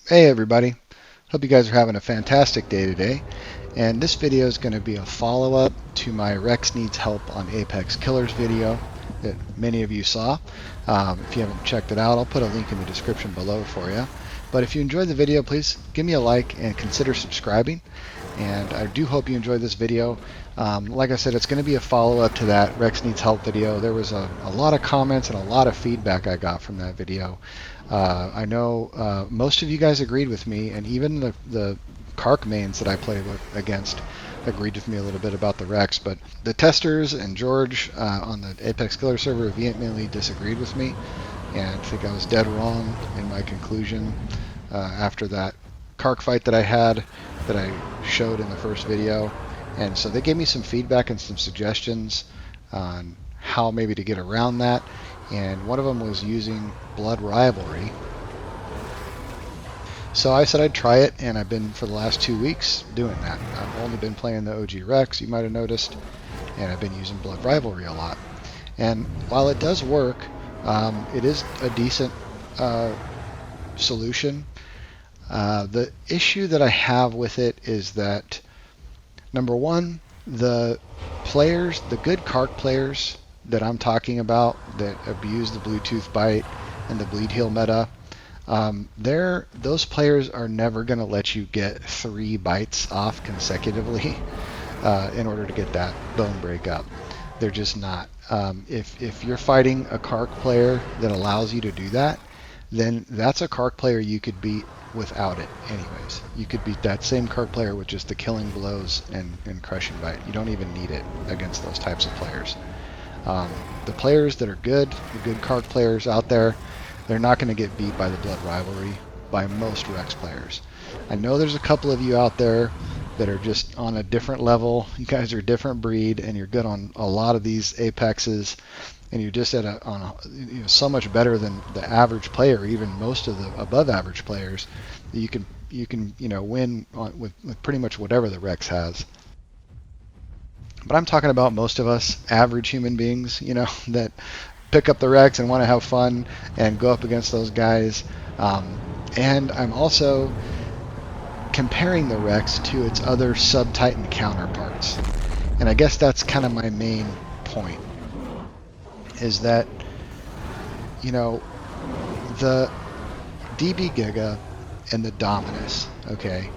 Hey everybody, hope you guys are having a fantastic day today. And this video is going to be a follow-up to my Rex Needs Help on Apex Killers video that many of you saw. If you haven't checked it out, I'll put a link in the description below for you. But if you enjoyed the video, please give me a like and consider subscribing. And I do hope you enjoyed this video. Like I said, it's going to be a follow-up to that Rex Needs Help video. There was a lot of comments and a lot of feedback I got from that video. I know most of you guys agreed with me, and even the Kark mains that I played against agreed with me a little bit about the Rex, but the testers and George on the Apex Killer server vehemently disagreed with me, and I think I was dead wrong in my conclusion after that Kark fight that I had that I showed in the first video. And so they gave me some feedback and some suggestions on how maybe to get around that. And one of them was using Blood Rivalry. So I said I'd try it, and I've been for the last 2 weeks doing that. I've only been playing the OG Rex, you might have noticed, and I've been using Blood Rivalry a lot. And while it does work, it is a decent solution. The issue that I have with it is that, number one, the players, the good Kark players that I'm talking about that abuse the Bluetooth bite and the bleed heal meta, those players are never going to let you get 3 bites off consecutively in order to get that bone break up. They're just not. If you're fighting a Kark player that allows you to do that, then that's a Kark player you could beat without it anyways. You could beat that same Kark player with just the killing blows and crushing bite. You don't even need it against those types of players. The players that are good, the good Kark players out there, they're not going to get beat by the Blood Rivalry by most Rex players. I know there's a couple of you out there that are just on a different level. You guys are a different breed, and you're good on a lot of these Apexes, and you're just so much better than the average player, even most of the above average players. You can win with pretty much whatever the Rex has. But I'm talking about most of us average human beings, that pick up the Rex and want to have fun and go up against those guys. And I'm also comparing the Rex to its other Sub-Titan counterparts. And I guess that's kind of my main point, is that, the DB Giga and the Dominus, okay,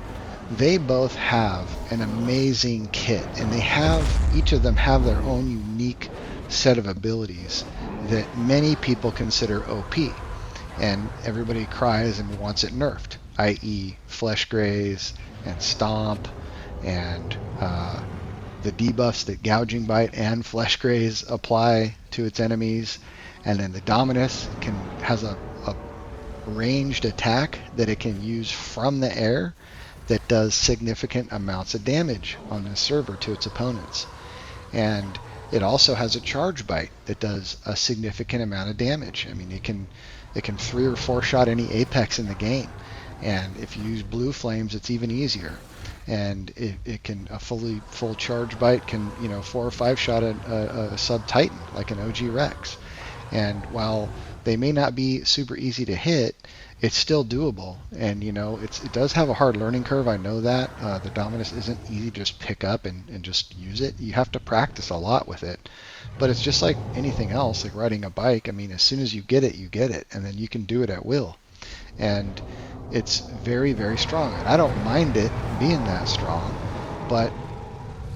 they both have an amazing kit, and each of them have their own unique set of abilities that many people consider OP, and everybody cries and wants it nerfed, i.e. Flesh Graze and Stomp and the debuffs that Gouging Bite and Flesh Graze apply to its enemies. And then the Dominus has a ranged attack that it can use from the air that does significant amounts of damage on the server to its opponents. And it also has a charge bite that does a significant amount of damage. I mean, it can 3 or 4 shot any Apex in the game. And if you use blue flames, it's even easier. And a full charge bite can 4 or 5 shot a Sub-Titan like an OG Rex. And while they may not be super easy to hit, it's still doable. And it does have a hard learning curve. I know that the Dominus isn't easy to just pick up and just use it. You have to practice a lot with it. But it's just like anything else, like riding a bike. I mean, as soon as you get it, and then you can do it at will. And it's very, very strong. And I don't mind it being that strong, but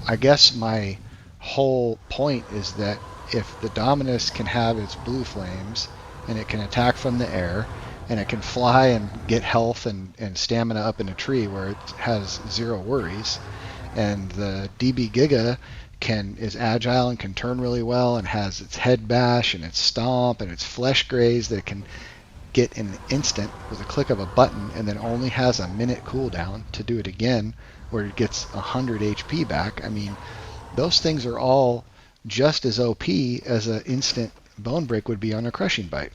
I guess my whole point is that if the Dominus can have its blue flames, and it can attack from the air, and it can fly and get health and stamina up in a tree where it has 0 worries, and the DB Giga is agile and can turn really well and has its head bash and its stomp and its flesh graze that it can get in an instant with a click of a button, and then only has a minute cooldown to do it again where it gets 100 HP back. I mean, those things are all just as OP as an instant bone break would be on a crushing bite.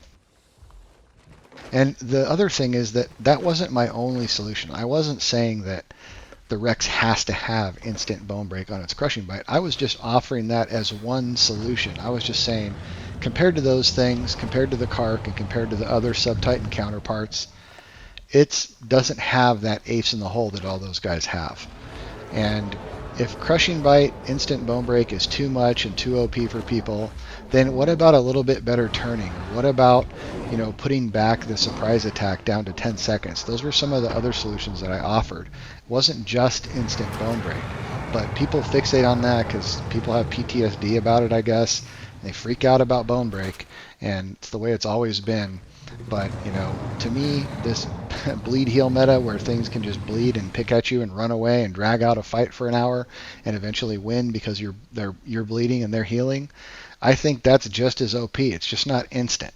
And the other thing is that wasn't my only solution. I wasn't saying that the Rex has to have instant bone break on its crushing bite. I was just offering that as one solution. I was just saying, compared to those things, compared to the Kark and compared to the other Sub-Titan counterparts, it doesn't have that ace in the hole that all those guys have. And if Crushing Bite, Instant Bone Break is too much and too OP for people, then what about a little bit better turning? What about, putting back the surprise attack down to 10 seconds? Those were some of the other solutions that I offered. It wasn't just Instant Bone Break, but people fixate on that because people have PTSD about it, I guess. They freak out about Bone Break, and it's the way it's always been. But, to me, this bleed heal meta where things can just bleed and pick at you and run away and drag out a fight for an hour and eventually win because you're bleeding and they're healing, I think that's just as OP. It's just not instant.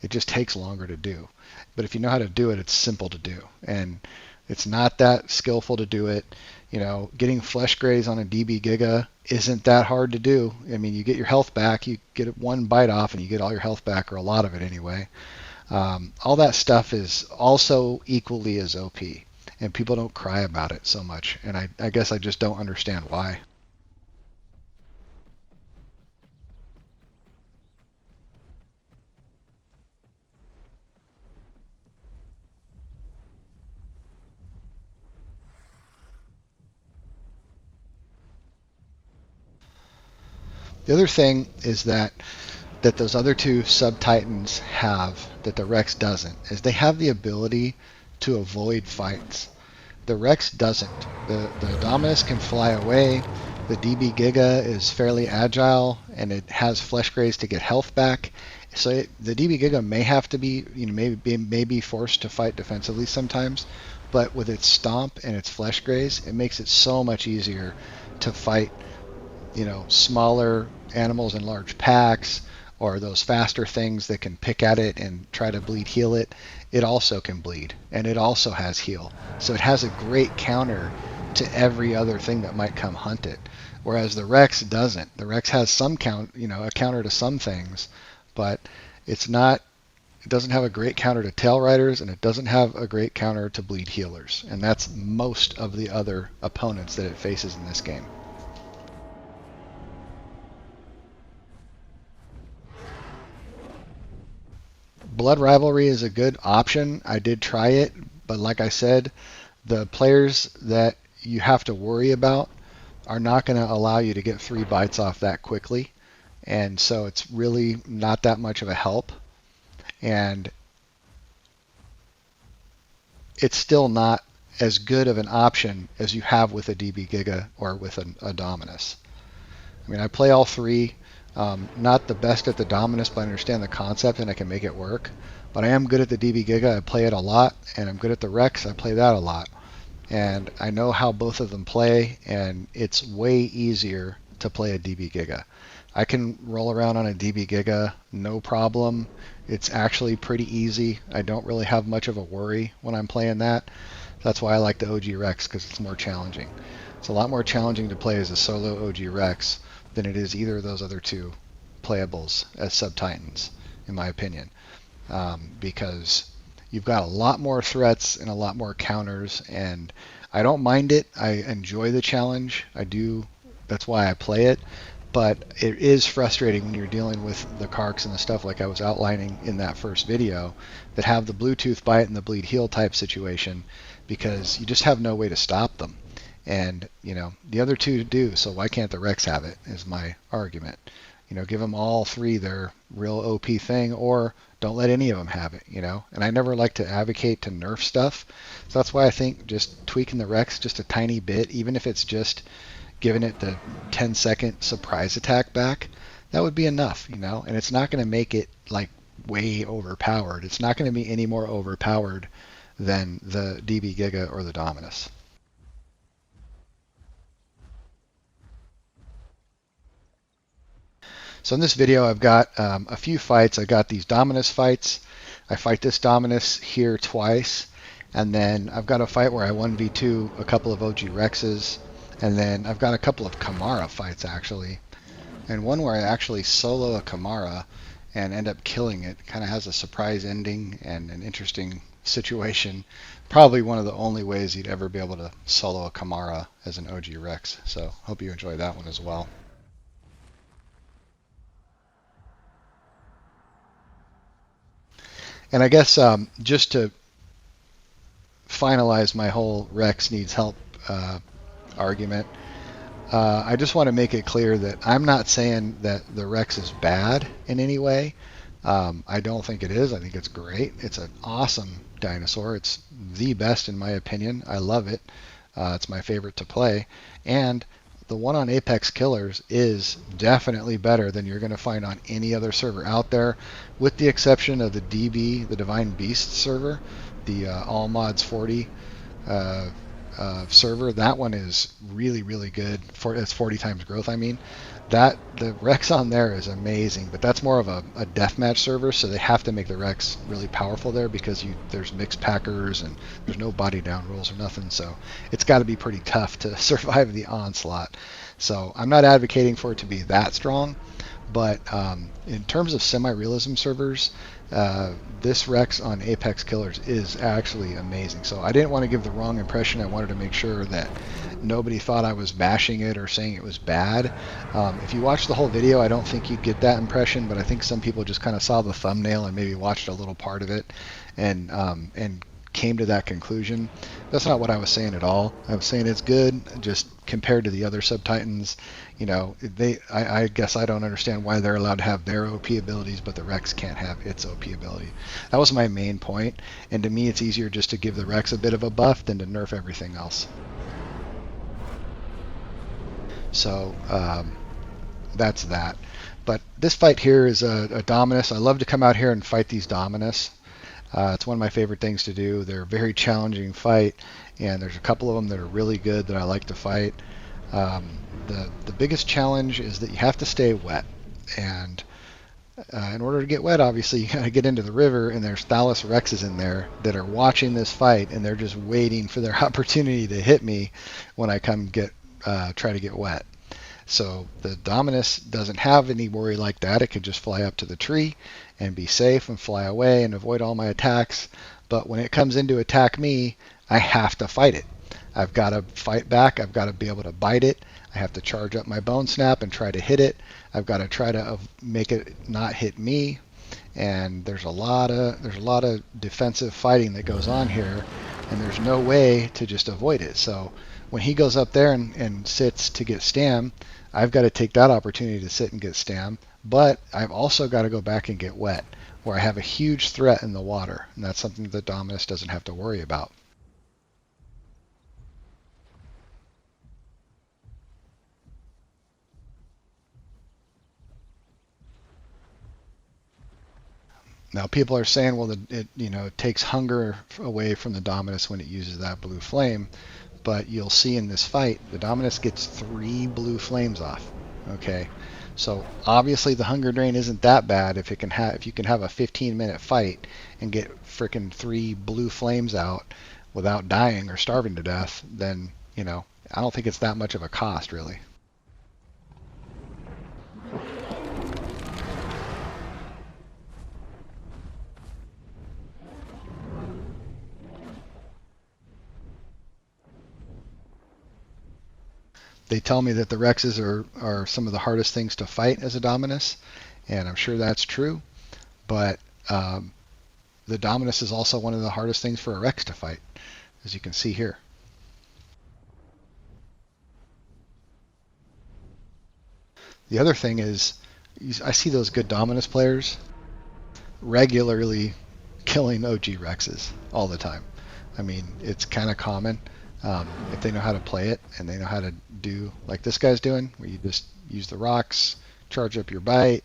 It just takes longer to do. But if you know how to do it, it's simple to do. And it's not that skillful to do it. Getting flesh graze on a DB Giga isn't that hard to do. I mean, you get your health back, you get one bite off and you get all your health back, or a lot of it anyway. All that stuff is also equally as OP, and people don't cry about it so much, and I guess I just don't understand why. The other thing is that those other two sub-titans have that the Rex doesn't is they have the ability to avoid fights. The Rex doesn't. The Dominus can fly away. The DB Giga is fairly agile and it has flesh graze to get health back. So the DB Giga may have to be, maybe forced to fight defensively sometimes, but with its stomp and its flesh graze, it makes it so much easier to fight, smaller animals in large packs, or those faster things that can pick at it and try to bleed heal it. It also can bleed, and it also has heal. So it has a great counter to every other thing that might come hunt it. Whereas the Rex doesn't. The Rex has some a counter to some things, but it's not. It doesn't have a great counter to tail riders, and it doesn't have a great counter to bleed healers. And that's most of the other opponents that it faces in this game. Blood Rivalry is a good option. I did try it, but like I said, the players that you have to worry about are not going to allow you to get 3 bites off that quickly. And so it's really not that much of a help. And it's still not as good of an option as you have with a DB Giga or with a Dominus. I mean, I play all 3. Not the best at the Dominus, but I understand the concept and I can make it work. But I am good at the DB Giga. I play it a lot, and I'm good at the Rex. I play that a lot. And I know how both of them play, and it's way easier to play a DB Giga. I can roll around on a DB Giga, no problem. It's actually pretty easy. I don't really have much of a worry when I'm playing that. That's why I like the OG Rex, because it's more challenging. It's a lot more challenging to play as a solo OG Rex than it is either of those other two playables as sub-titans, in my opinion, because you've got a lot more threats and a lot more counters, and I don't mind it. I enjoy the challenge. I do. That's why I play it. But it is frustrating when you're dealing with the Karks and the stuff like I was outlining in that first video that have the Bluetooth bite and the bleed heal type situation, because you just have no way to stop them. And, the other two do, so why can't the Rex have it, is my argument. Give them all 3 their real OP thing, or don't let any of them have it, And I never like to advocate to nerf stuff. So that's why I think just tweaking the Rex just a tiny bit, even if it's just giving it the 10-second surprise attack back, that would be enough, And it's not going to make it, like, way overpowered. It's not going to be any more overpowered than the DB Giga or the Dominus. So in this video, I've got a few fights. I got these Dominus fights. I fight this Dominus here twice, and then I've got a fight where I 1v2 a couple of OG Rexes, and then I've got a couple of Camara fights actually, and one where I actually solo a Camara and end up killing it. Kind of has a surprise ending and an interesting situation. Probably one of the only ways you'd ever be able to solo a Camara as an OG Rex. So hope you enjoy that one as well. And I guess just to finalize my whole Rex needs help argument, I just want to make it clear that I'm not saying that the Rex is bad in any way. I don't think it is. I think it's great. It's an awesome dinosaur. It's the best in my opinion. I love it. It's my favorite to play. And the one on Apex Killers is definitely better than you're going to find on any other server out there, with the exception of the DB, the Divine Beast server, the All Mods 40 server. That one is really, really good. It's 40 times growth, I mean. The Rex on there is amazing, but that's more of a deathmatch server, so they have to make the Rex really powerful there because there's mixed packers and there's no body down rules or nothing, so it's got to be pretty tough to survive the onslaught. So I'm not advocating for it to be that strong, but in terms of semi-realism servers, this Rex on Apex Killers is actually amazing. So I didn't want to give the wrong impression. I wanted to make sure that nobody thought I was bashing it or saying it was bad. If you watch the whole video, I don't think you'd get that impression, but I think some people just kind of saw the thumbnail and maybe watched a little part of it and came to that conclusion. That's not what I was saying at all. I was saying it's good, just compared to the other Sub-Titans. You know, I guess I don't understand why they're allowed to have their OP abilities, but the Rex can't have its OP ability. That was my main point, and to me it's easier just to give the Rex a bit of a buff than to nerf everything else. So that's that. But this fight here is a Dominus. I love to come out here and fight these Dominus. It's one of my favorite things to do. They're a very challenging fight, and there's a couple of them that are really good that I like to fight. The biggest challenge is that you have to stay wet, and in order to get wet, obviously you got to get into the river, and there's Thalos Rexes in there that are watching this fight, and they're just waiting for their opportunity to hit me when I come try to get wet. So the Dominus doesn't have any worry like that. It can just fly up to the tree and be safe and fly away and avoid all my attacks. But when it comes in to attack me, I have to fight it. I've got to fight back. I've got to be able to bite it. I have to charge up my bone snap and try to hit it. I've got to try to make it not hit me. And there's a lot of defensive fighting that goes on here, and there's no way to just avoid it. So when he goes up there and sits to get stam, I've got to take that opportunity to sit and get stam, but I've also got to go back and get wet, where I have a huge threat in the water, and that's something that Dominus doesn't have to worry about. Now people are saying, well, it takes hunger away from the Dominus when it uses that blue flame, but you'll see in this fight, the Dominus gets 3 blue flames off. Okay, so obviously the hunger drain isn't that bad if you can have a 15-minute fight and get frickin' 3 blue flames out without dying or starving to death. Then I don't think it's that much of a cost, really. They tell me that the Rexes are some of the hardest things to fight as a Dominus, and I'm sure that's true, but the Dominus is also one of the hardest things for a Rex to fight, as you can see here. The other thing is, I see those good Dominus players regularly killing OG Rexes all the time. I mean, it's kind of common. If they know how to play it and they know how to do like this guy's doing, where you just use the rocks, charge up your bite,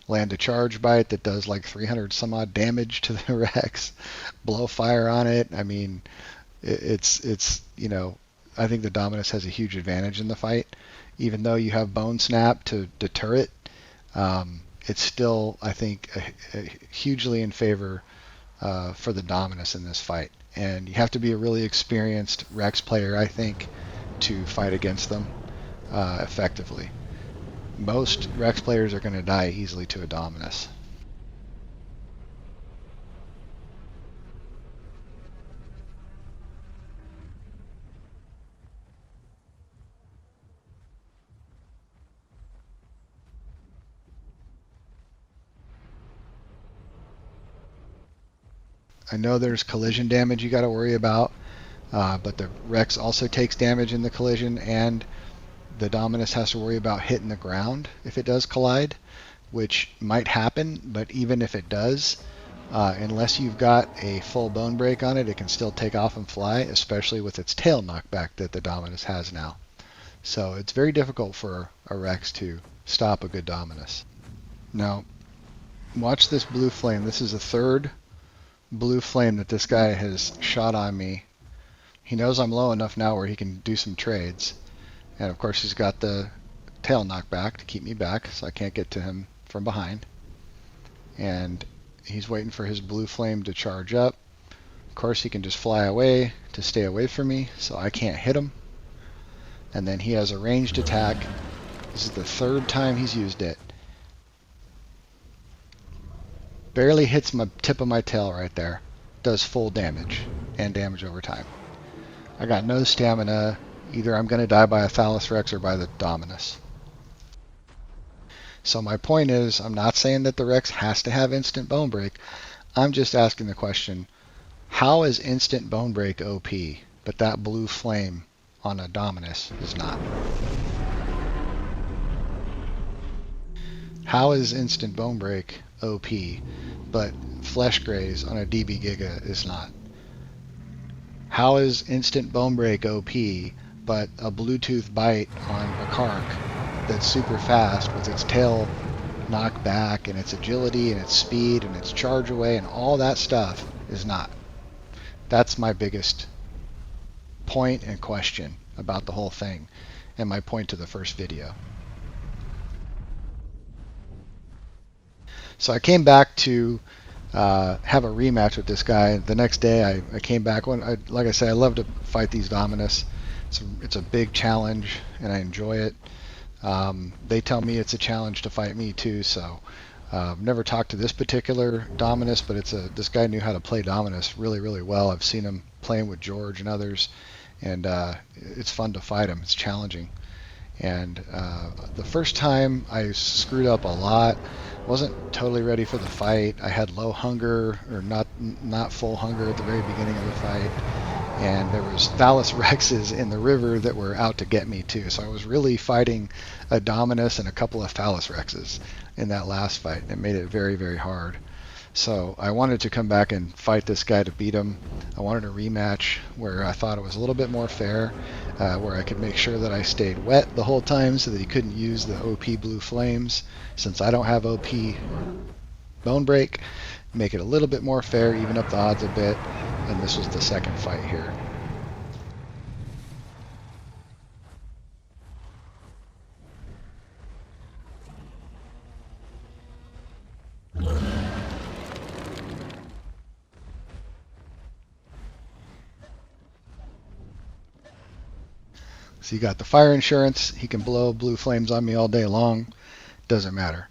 land a charge bite that does like 300 some odd damage to the Rex, blow fire on it. I mean, it's I think the Dominus has a huge advantage in the fight. Even though you have Bone Snap to deter it, it's still, I think, hugely in favor for the Dominus in this fight. And you have to be a really experienced Rex player, I think, to fight against them effectively. Most Rex players are going to die easily to a Dominus. I know there's collision damage you got to worry about, but the Rex also takes damage in the collision, and the Dominus has to worry about hitting the ground if it does collide, which might happen, but even if it does, unless you've got a full bone break on it, it can still take off and fly, especially with its tail knockback that the Dominus has now. So it's very difficult for a Rex to stop a good Dominus. Now, watch this blue flame. This is the third blue flame that this guy has shot on me. He knows I'm low enough now where he can do some trades. And of course he's got the tail knockback to keep me back so I can't get to him from behind. And he's waiting for his blue flame to charge up. Of course he can just fly away to stay away from me so I can't hit him. And then he has a ranged attack. This is the third time he's used it. Barely hits my tip of my tail right there. Does full damage and damage over time. I got no stamina. Either I'm going to die by a Thallus Rex or by the Dominus. So my point is, I'm not saying that the Rex has to have instant bone break. I'm just asking the question, how is instant bone break OP, but that blue flame on a Dominus is not? How is instant bone break OP, but flesh graze on a DB Giga is not? How is instant bone break OP, but a Bluetooth bite on a Kark that's super fast with its tail knocked back and its agility and its speed and its charge away and all that stuff is not? That's my biggest point and question about the whole thing, and my point to the first video. So I came back to have a rematch with this guy. The next day I came back. Like I said, I love to fight these Dominus. It's a big challenge and I enjoy it. They tell me it's a challenge to fight me too, so I've never talked to this particular Dominus, but this guy knew how to play Dominus really, really well. I've seen him playing with George and others, and it's fun to fight him. It's challenging. And the first time I screwed up a lot. Wasn't totally ready for the fight. I had low hunger, or not full hunger at the very beginning of the fight, and there was Thallus Rexes in the river that were out to get me too. So I was really fighting a Dominus and a couple of Thallus Rexes in that last fight. It made it very, very hard. So I wanted to come back and fight this guy to beat him. I wanted a rematch where I thought it was a little bit more fair, where I could make sure that I stayed wet the whole time so that he couldn't use the OP blue flames. Since I don't have OP bone break, make it a little bit more fair, even up the odds a bit, and this was the second fight here. So you got the fire insurance. He can blow blue flames on me all day long. Doesn't matter.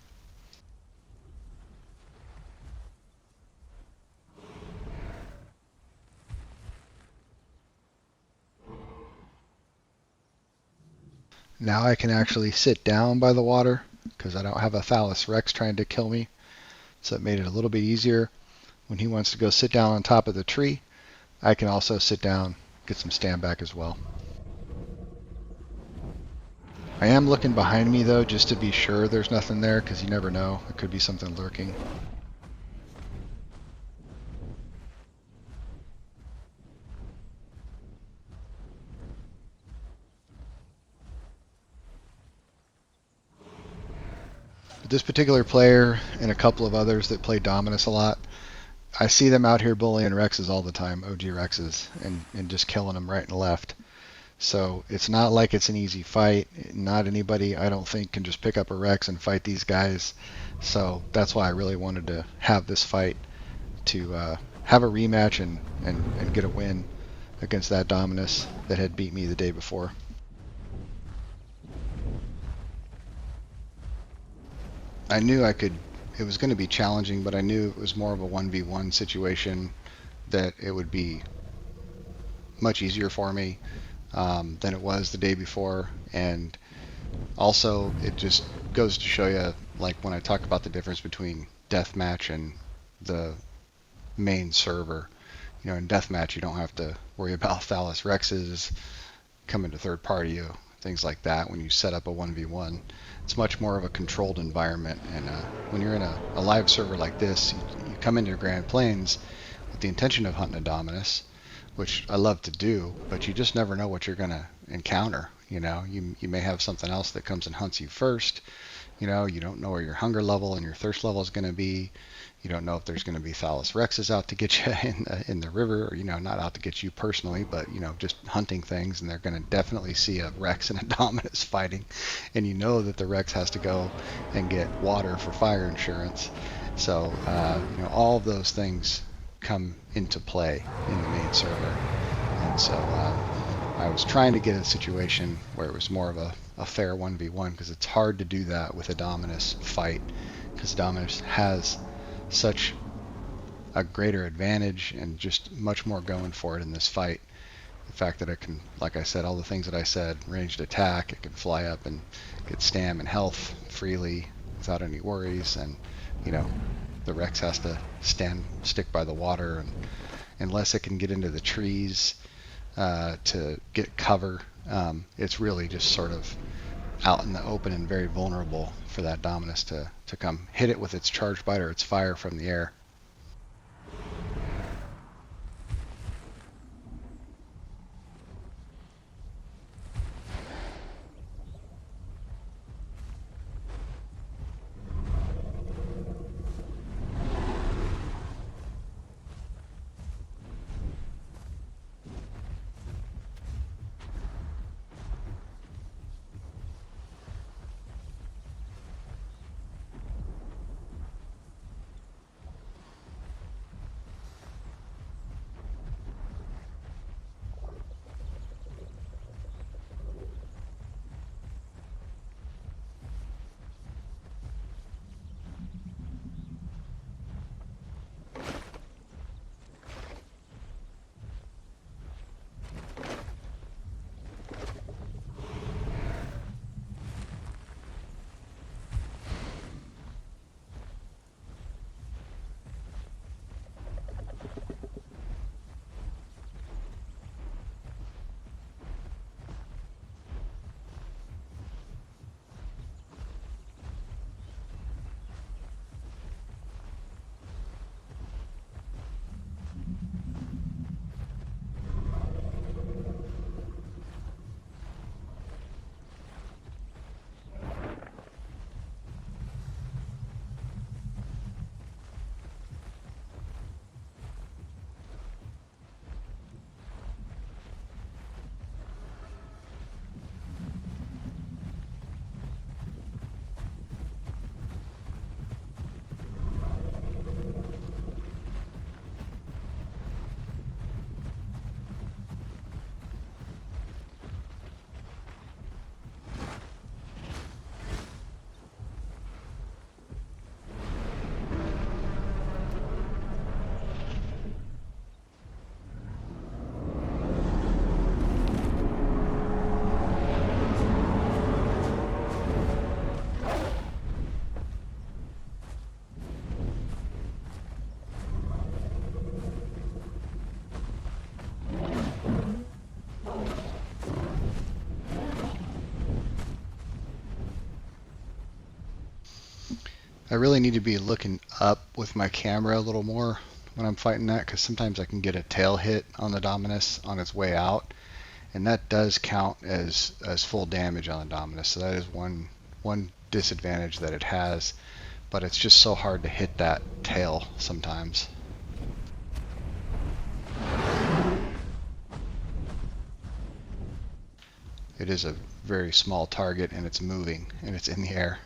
Now I can actually sit down by the water because I don't have a Thallus Rex trying to kill me. So it made it a little bit easier. When he wants to go sit down on top of the tree, I can also sit down, get some stand back as well. I am looking behind me though, just to be sure there's nothing there, because you never know. There could be something lurking. But this particular player and a couple of others that play Dominus a lot, I see them out here bullying Rexes all the time, OG Rexes, and just killing them right and left. So it's not like it's an easy fight. Not anybody, I don't think, can just pick up a Rex and fight these guys. So that's why I really wanted to have this fight, to have a rematch and get a win against that Dominus that had beat me the day before. I knew it was going to be challenging, but I knew it was more of a 1v1 situation, that it would be much easier for me than it was the day before. And also it just goes to show you, like when I talk about the difference between Deathmatch and the main server, in Deathmatch, you don't have to worry about Thallus Rexes coming to third party you, things like that. When you set up a 1v1, it's much more of a controlled environment. And when you're in a live server like this, you come into Grand Plains with the intention of hunting a Dominus, which I love to do, but you just never know what you're going to encounter. You may have something else that comes and hunts you first. You don't know where your hunger level and your thirst level is going to be. You don't know if there's going to be Thallus Rexes out to get you in the river, or, not out to get you personally, but, just hunting things, and they're going to definitely see a Rex and a Dominus fighting, and that the Rex has to go and get water for fire insurance. So, all of those things come into play in the main server. And so I was trying to get a situation where it was more of a fair 1v1, because it's hard to do that with a Dominus fight, because Dominus has such a greater advantage and just much more going for it in this fight. The fact that it can, like I said, all the things that I said, ranged attack, it can fly up and get stam and health freely without any worries, and the Rex has to stick by the water, and unless it can get into the trees to get cover, it's really just sort of out in the open and very vulnerable for that Dominus to come hit it with its charge bite or its fire from the air. I really need to be looking up with my camera a little more when I'm fighting that, because sometimes I can get a tail hit on the Dominus on its way out, and that does count as full damage on the Dominus. So that is one disadvantage that it has, but it's just so hard to hit that tail sometimes. It is a very small target, and it's moving, and it's in the air.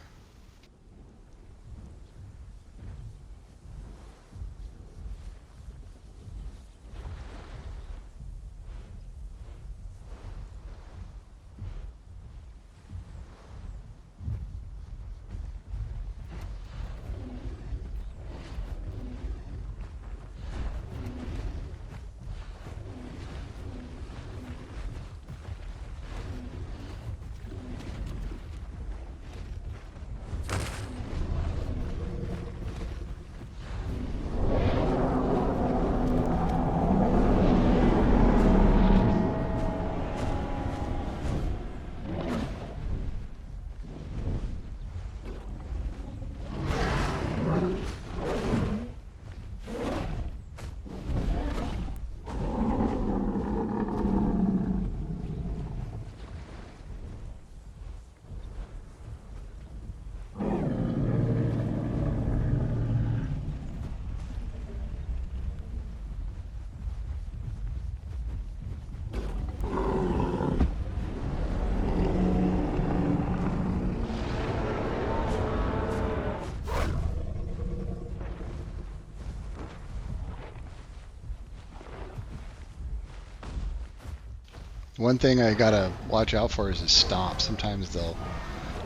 One thing I gotta watch out for is a stomp. Sometimes they'll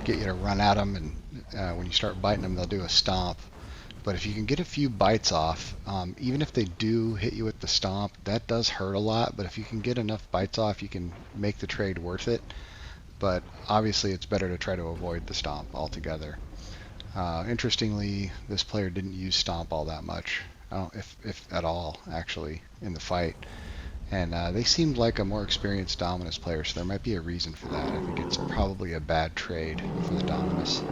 get you to run at them, and when you start biting them, they'll do a stomp. But if you can get a few bites off, even if they do hit you with the stomp, that does hurt a lot. But if you can get enough bites off, you can make the trade worth it. But obviously, it's better to try to avoid the stomp altogether. Interestingly, this player didn't use stomp all that much, if at all, actually, in the fight. And they seemed like a more experienced Dominus player, so there might be a reason for that. I think it's probably a bad trade for the Dominus.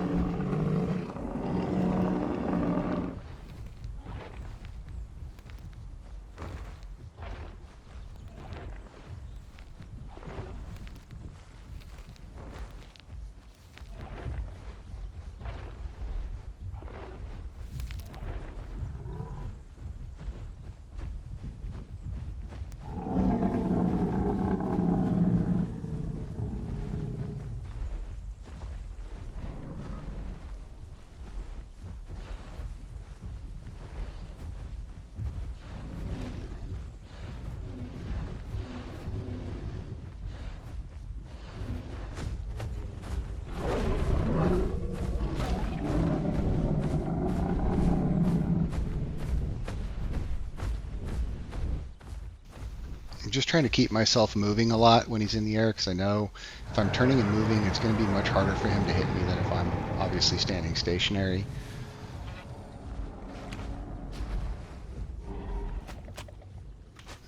I'm just trying to keep myself moving a lot when he's in the air, because I know if I'm turning and moving, it's going to be much harder for him to hit me than if I'm obviously standing stationary.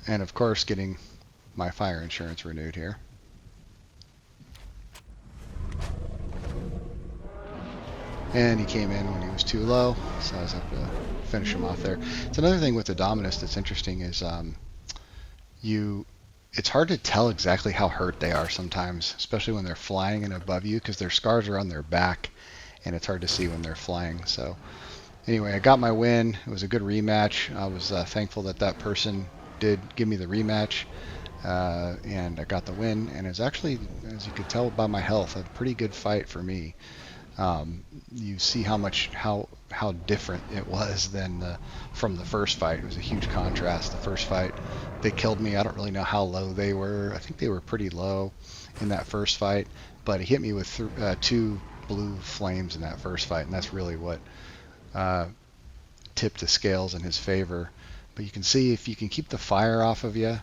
And of course, getting my fire insurance renewed here. And he came in when he was too low, so I was able to finish him off there. It's another thing with the Dominus that's interesting is it's hard to tell exactly how hurt they are sometimes, especially when they're flying and above you, because their scars are on their back, and it's hard to see when they're flying. So anyway, I got my win. It was a good rematch. I was thankful that that person did give me the rematch, and I got the win. And it's actually, as you could tell by my health, a pretty good fight for me. You see how different it was than from the first fight. It was a huge contrast. The first fight, they killed me. I don't really know how low they were. I think they were pretty low in that first fight, but he hit me with two blue flames in that first fight, and that's really what tipped the scales in his favor. But you can see if you can keep the fire off of you,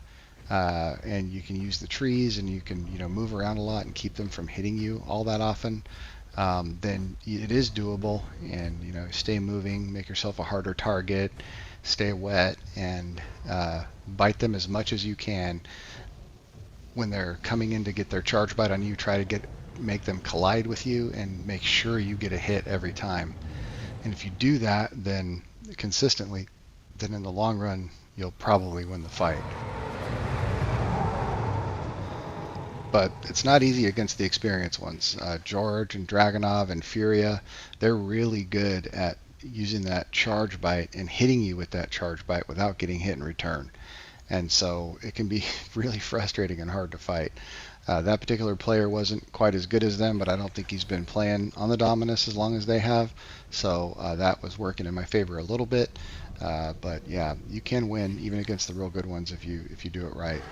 and you can use the trees, and you can move around a lot and keep them from hitting you all that often, then it is doable. And stay moving, make yourself a harder target, stay wet, and bite them as much as you can. When they're coming in to get their charge bite on you, try to make them collide with you and make sure you get a hit every time. And if you do that then consistently, then in the long run you'll probably win the fight. But it's not easy against the experienced ones. George and Dragonov and Furia, they're really good at using that charge bite and hitting you with that charge bite without getting hit in return. And so it can be really frustrating and hard to fight. That particular player wasn't quite as good as them, but I don't think he's been playing on the Dominus as long as they have. So that was working in my favor a little bit. But yeah, you can win even against the real good ones if you do it right.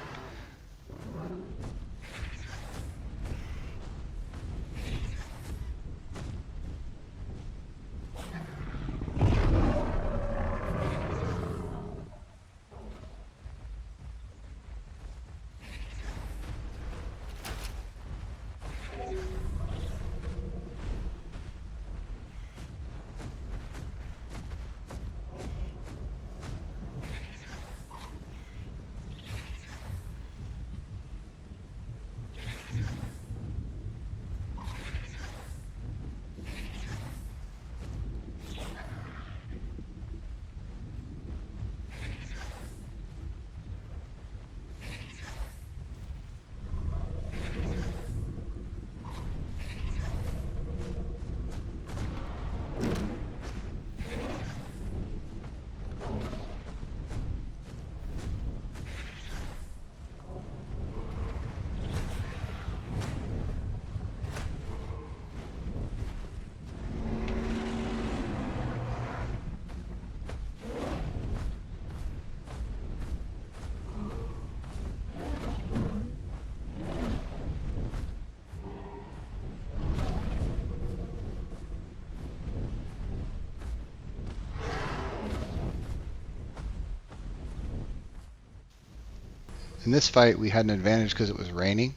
In this fight, we had an advantage because it was raining,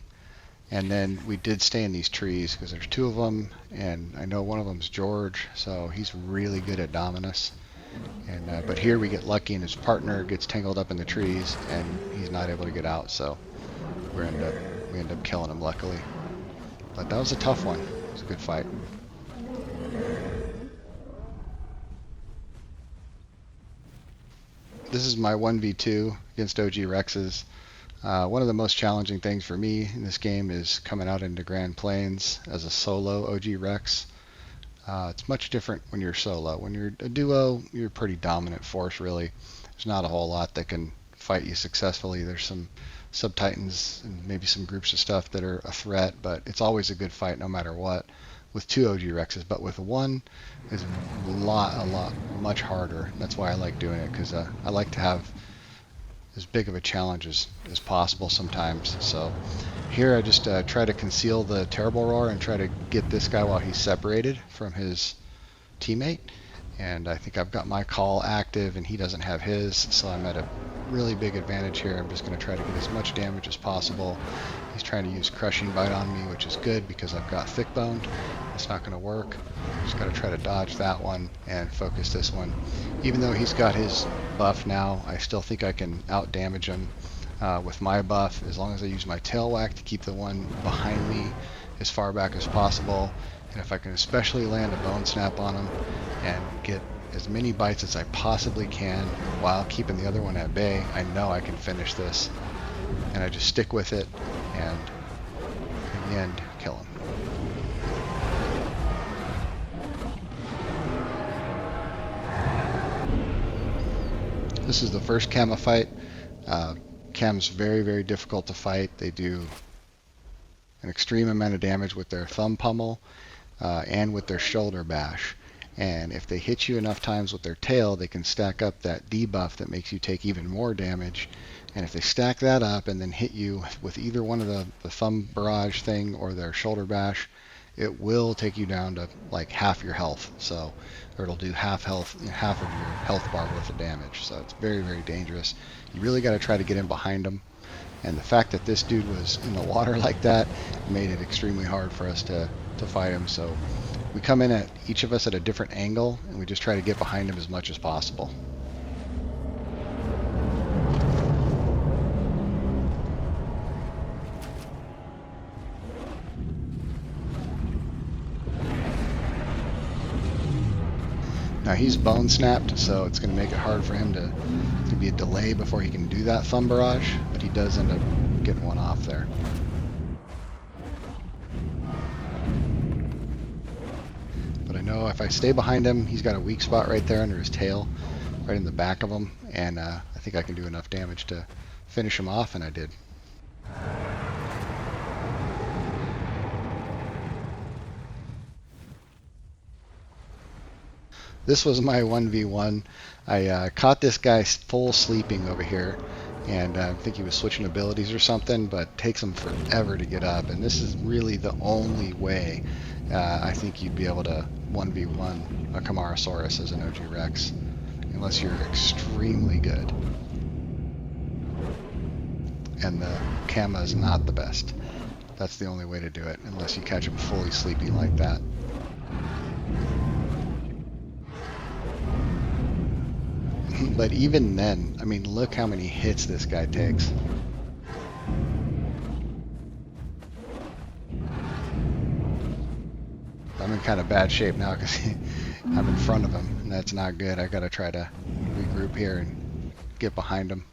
and then we did stay in these trees because there's two of them, and I know one of them's George, so he's really good at Dominus. And but here we get lucky, and his partner gets tangled up in the trees, and he's not able to get out, so we end up killing him luckily. But that was a tough one. It was a good fight. This is my 1v2 against OG Rexes. One of the most challenging things for me in this game is coming out into Grand Plains as a solo OG Rex. It's much different when you're solo. When you're a duo, you're a pretty dominant force, really. There's not a whole lot that can fight you successfully. There's some Sub-Titans and maybe some groups of stuff that are a threat, but it's always a good fight no matter what with two OG Rexes. But with one, it's a lot, much harder. That's why I like doing it, because I like to have as big of a challenge as possible sometimes. So here I just try to conceal the terrible roar and try to get this guy while he's separated from his teammate. And I think I've got my call active and he doesn't have his, so I'm at a really big advantage here. I'm just going to try to get as much damage as possible. He's trying to use Crushing Bite on me, which is good because I've got Thick Boned. It's not going to work. Just got to try to dodge that one and focus this one. Even though he's got his buff now, I still think I can out damage him with my buff, as long as I use my tail whack to keep the one behind me as far back as possible. And if I can especially land a bone snap on him and get as many bites as I possibly can while keeping the other one at bay, I know I can finish this. And I just stick with it and in the end kill him. This is the first Cama fight. Cam's very difficult to fight. They do an extreme amount of damage with their thumb pummel and with their shoulder bash. And if they hit you enough times with their tail, they can stack up that debuff that makes you take even more damage. And if they stack that up and then hit you with either one of the thumb barrage thing or their shoulder bash, it will take you down to like half your health. So, or it'll do half of your health bar worth of damage. So it's very dangerous. You really got to try to get in behind them. And the fact that this dude was in the water like that made it extremely hard for us to fight him. So we come in at each of us at a different angle, and we just try to get behind him as much as possible. Now he's bone snapped, so it's going to make it hard for him to be a delay before he can do that thumb barrage, but he does end up getting one off there. But I know if I stay behind him, he's got a weak spot right there under his tail, right in the back of him, and I think I can do enough damage to finish him off, and I did. This was my 1v1. I caught this guy full sleeping over here, and I think he was switching abilities or something, but it takes him forever to get up, and this is really the only way I think you'd be able to 1v1 a Camarasaurus as an OG Rex, unless you're extremely good. And the Cama is not the best. That's the only way to do it, unless you catch him fully sleeping like that. But even then, I mean, look how many hits this guy takes. I'm in kind of bad shape now because I'm in front of him, and that's not good. I gotta try to regroup here and get behind him.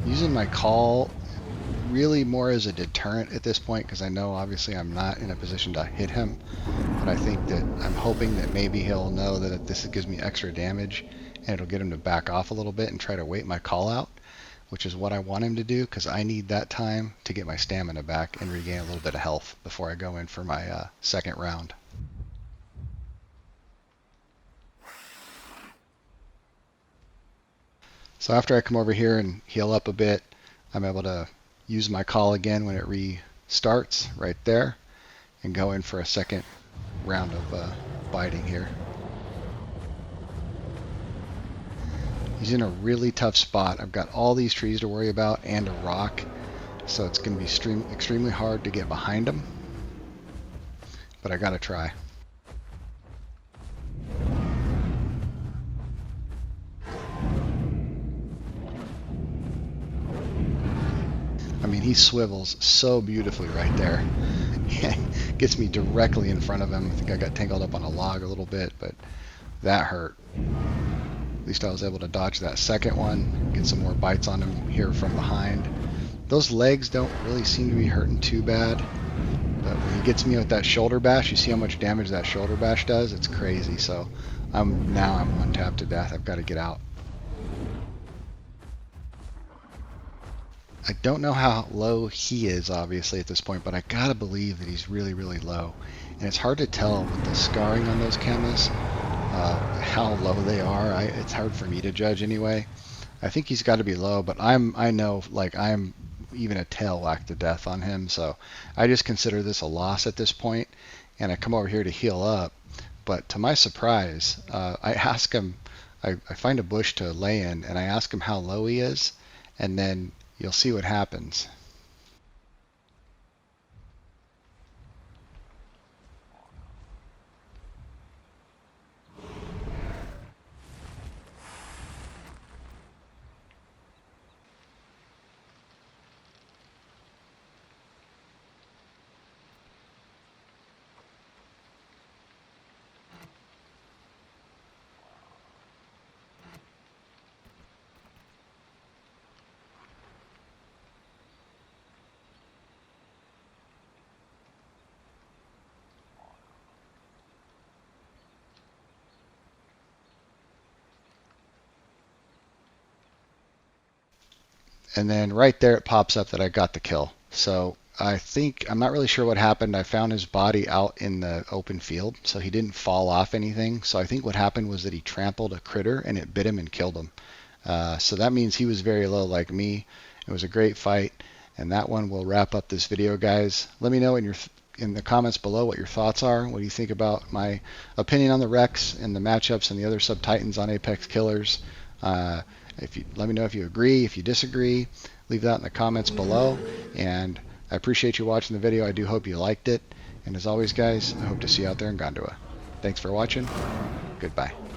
Using my call really more as a deterrent at this point, because I know obviously I'm not in a position to hit him, but I think that I'm hoping that maybe he'll know that this gives me extra damage and it'll get him to back off a little bit and try to wait my call out, which is what I want him to do, because I need that time to get my stamina back and regain a little bit of health before I go in for my second round. So after I come over here and heal up a bit, I'm able to use my call again when it restarts right there and go in for a second round of biting here. He's in a really tough spot. I've got all these trees to worry about and a rock, so it's going to be extremely hard to get behind him. But I got to try. I mean, he swivels so beautifully right there. Gets me directly in front of him. I think I got tangled up on a log a little bit, but that hurt. At least I was able to dodge that second one, get some more bites on him here from behind. Those legs don't really seem to be hurting too bad, but when he gets me with that shoulder bash, you see how much damage that shoulder bash does? It's crazy. So I'm one tap to death. I've got to get out. I don't know how low he is, obviously, at this point, but I gotta believe that he's really, really low. And it's hard to tell with the scarring on those Camas how low they are. It's hard for me to judge anyway. I think he's got to be low, but I know, like, I'm even a tail whack to death on him, so I just consider this a loss at this point, and I come over here to heal up. But to my surprise, I ask him, I find a bush to lay in, and I ask him how low he is, and then you'll see what happens. And then right there it pops up that I got the kill. So I think, I'm not really sure what happened. I found his body out in the open field, so he didn't fall off anything. So I think what happened was that he trampled a critter and it bit him and killed him. So that means he was very low like me. It was a great fight, and that one will wrap up this video, guys. Let me know in the comments below what your thoughts are. What do you think about my opinion on the Rex and the matchups and the other Sub-Titans on Apex Killers? Let me know if you agree, if you disagree. Leave that in the comments below. And I appreciate you watching the video. I do hope you liked it. And as always, guys, I hope to see you out there in Gondua. Thanks for watching. Goodbye.